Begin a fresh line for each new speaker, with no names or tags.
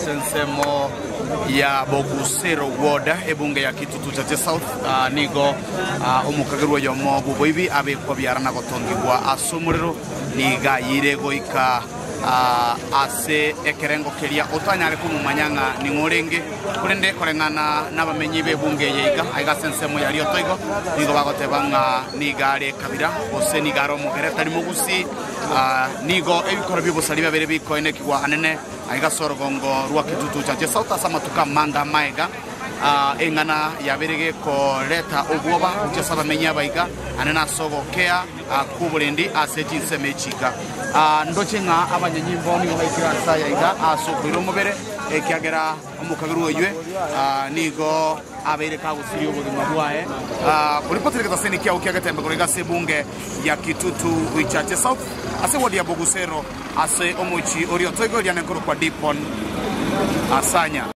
Sensemo ya Bogusero Woda ebunge ya Kitutu Chache South nigo omukagirwa yomo buboibi abe kwabyarana gotongirwa asumuriro niga yirego ika ase ekerengo kelia otanyare kumumanyanga ningorenge kurende korengana nabamenyi bebunge yeiga aiga sensemo ya liotoigo nigo bagotebanga nigare kabira ose nigaro mugere tari mugusi nigo ebikoro bibusaliba bere bikoine kigwa anene aiga sorogongo rwa Kitutu Chache South asamatuka manga maiga engana yaberege ko leta ogoba ukesaba menya baiga anena sogokea kubulendi aseji semechika ndochenga abanyanyimbo nigo baikira saya iga asubiro mubere ekyagera omukagiru ywe nigo abere ka gusiri obudima bwae kulipoteleka taseni kya ukyagetembe kurega sebunge ya Kitutu Chache South ase wodi ya Bogusero ase omuchi oriotoigo lyane kwa Dipon asanya